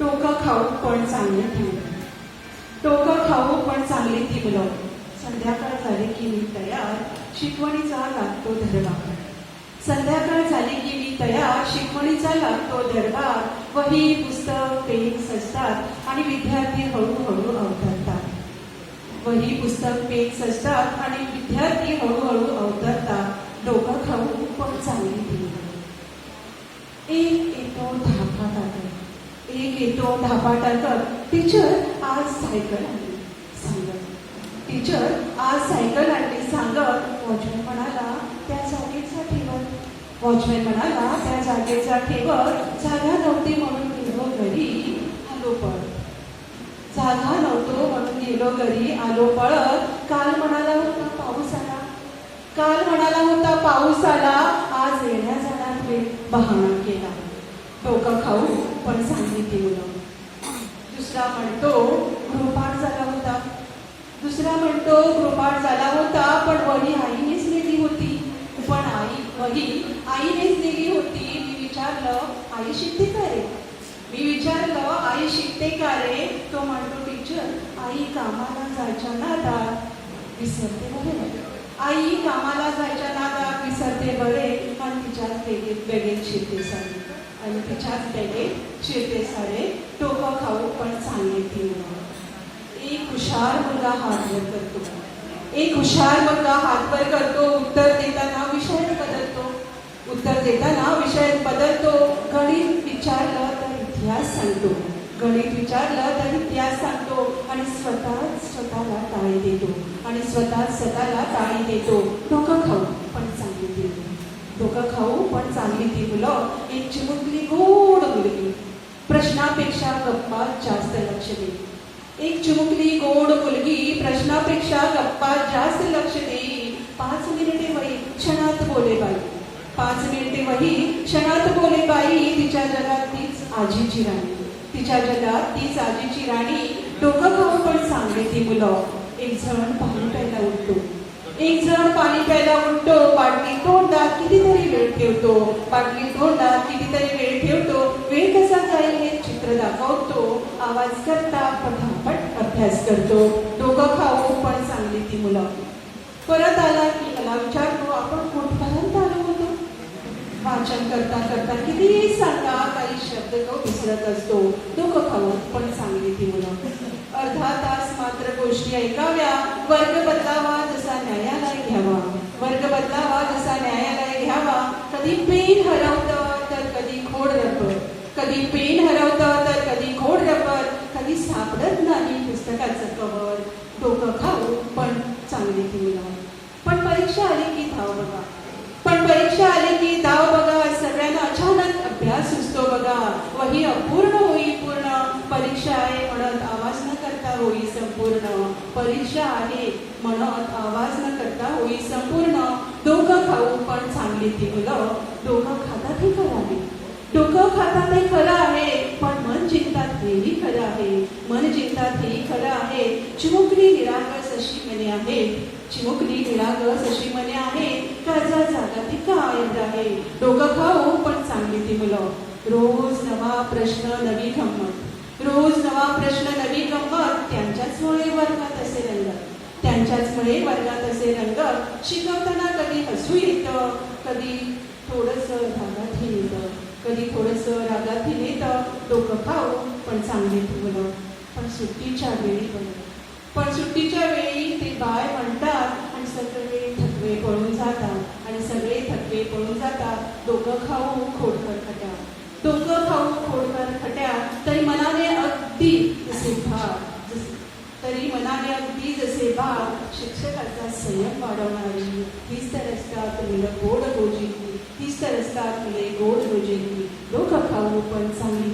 टोकं खाऊ पण चांगली ती मुलं. टोकं खाऊ पण चांगली ती मुलं. संध्याकाळ झाली की मी तयार, शिकवणीचा लागतो धरबार. संध्याकाळ झाली की मी तयार, शिकवणीचा लागतो दरबार. वही पुस्तक पेन सजतात आणि विद्यार्थी हळूहळू अवतरतात. वही पुस्तक पेन सजतात आणि विद्यार्थी हळूहळू अवतरतात. डोकं खाऊ पण चांगली ती मुलं. एक येतो धापा टाकत, एक येतो धापा टाकत. टीचर आज सायकल आणली सांगत. टीचर आज सायकल आणली सांगत. वॉचमॅन म्हणाला त्या जागेचा ठेवत. वॉचमॅन म्हणाला त्या जागेचा ठेवत. जागा नव्हती म्हणून गेलो घरी आलो पळत. जागा नव्हतो म्हणून गेलो घरी आलो पळत. काल म्हणाला होता पाऊस आला, काल म्हणाला होता पाऊस आला. आज येण्या जाण्यात वेळ बहाणा केला. डोकं खाऊ पण चांगली ती मुलं. दुसरा म्हणतो गृहपाठ झाला होता. दुसरा म्हणतो गृहपाठ झाला होता पण वही आईनेच नेली होती. पण वही आईनेच नेली होती. मी विचारलं आई शिकते का रे? मी विचारलं आई शिकते का रे? तो म्हणतो टीचर आई कामाला जायच्या नादात विसरते बरे. आई कामाला जायच्या नादात विसरते बरे. आणि तिच्याच बेगेत शिरते सारे. आणि तिच्याच बेगेत शिरते सारे. टोकं खाऊ पण चांगली ती मुलं. एक हुशार मुलगा हातवर करतो. एक हुशार मुलगा हातवर करतो. उत्तर देताना विषय बदलतो. उत्तर देताना विषय बदलतो. गणित विचारलं तर इतिहास सांगतो. गणित विचारलं तर इतिहास सांगतो. आणि स्वतःला टाळी देतो. आणि स्वतःला टाळी देतो. डोकं खाऊ पण चांगली ती मुलं. डोकं खाऊ पण चांगली ती मुलं. एक चिमुकली गोड मुलगी प्रश्नापेक्षा गप्पात जास्त लक्ष देईल. एक चिमुकली गोड मुलगी प्रश्नापेक्षा गप्पात जास्त लक्ष देईल. 5 मिनिटे वही क्षणात बोले बाई. 5 मिनिटे वही क्षणात बोले बाई. तिच्या जगात तीच आजीची राणी. तिच्या जगात तीच आजीची राणी. डोकं खाऊ पण चांगली ती मुलं. एक जण पाणी प्यायला उठतो. एक जण पाणी प्यायला उठतो. बाटली तोंडात कितीतरी वेळ ठेवतो. बाटली तोंडात कितीतरी वेळ ठेवतो. वेळ कसा जाईल हे चित्र दाखवतो. आवाज करता पटापट अभ्यास करतो. डोकं खाऊ पण चांगली ती मुलं. परत आला की मला विचारतो आपण कुठपर्यंत आलो होतो. वाचन करता करता किती सांगा काही शब्द तो विसरत असतो. डोकं खाऊ पण चांगली ती मुलं. अर्धा तास मात्र गोष्टी ऐकाव्या. वर्ग बदलावा जसा न्यायालय घ्यावा. वर्ग बदलावा जसा न्यायालय घ्यावा. कधी पेन हरवतं तर कधी खोड रबर. कधी पेन हरवतं तर कधी खोड रबर. कधी सापडत नाही पुस्तकाचं कवर. डोकं खाऊ पण चांगली ती मुलं. पण परीक्षा आली की धाव बघा. पण परीक्षा आली की धाव बघा. सगळ्यांना अचानक अभ्यास सुचतो बघा. वही अपूर्ण होई पूर्ण. परीक्षा आहे म्हणत आवाज न करता होई संपूर्ण. परीक्षा आहे म्हणत आवाज न करता होई संपूर्ण. डोकं खाऊ पण चांगली ती मुलं. डोकं खातात हे खरं आहे. डोकं खातात हे खरं आहे. पण मन जिंकतात हेही खरं आहे. मन जिंकतात हेही खरं आहे. चिमुकली निरागस अशी मने आहे. चिमुकली निरागस अशी मने आहे. काळजा जागा ती कायम राहे. डोकं खाऊ पण चांगली ती मुलं. रोज नवा प्रश्न नवी गंमत. रोज नवा प्रश्न नवी गंमत. त्यांच्याचमुळे वर्गात असे रंगत. त्यांच्याचमुळे वर्गात असे रंगत. शिकवताना कधी हसू येतं. कधी थोडंसं रागातही येतं. कधी थोडंसं रागातही येतं. डोकं खाऊ पण चांगली ती मुलं. पण सुट्टीच्या वेळी ते बाय म्हणतात आणि सगळे थकवे पळून जातात. आणि सगळे थकवे पळून जातात. डोकं खाऊ खोडकर खट्या. डोकं खाऊ खोडकर खट्या. तरी मनाने अगदी जसे भाग शिक्षकाचा संयम वाढवणारी. तीच तर असतात मुलं गोड गोजीची. तीच तर असतात मुले गोड गोजीची. डोकं खाऊ पण चांगली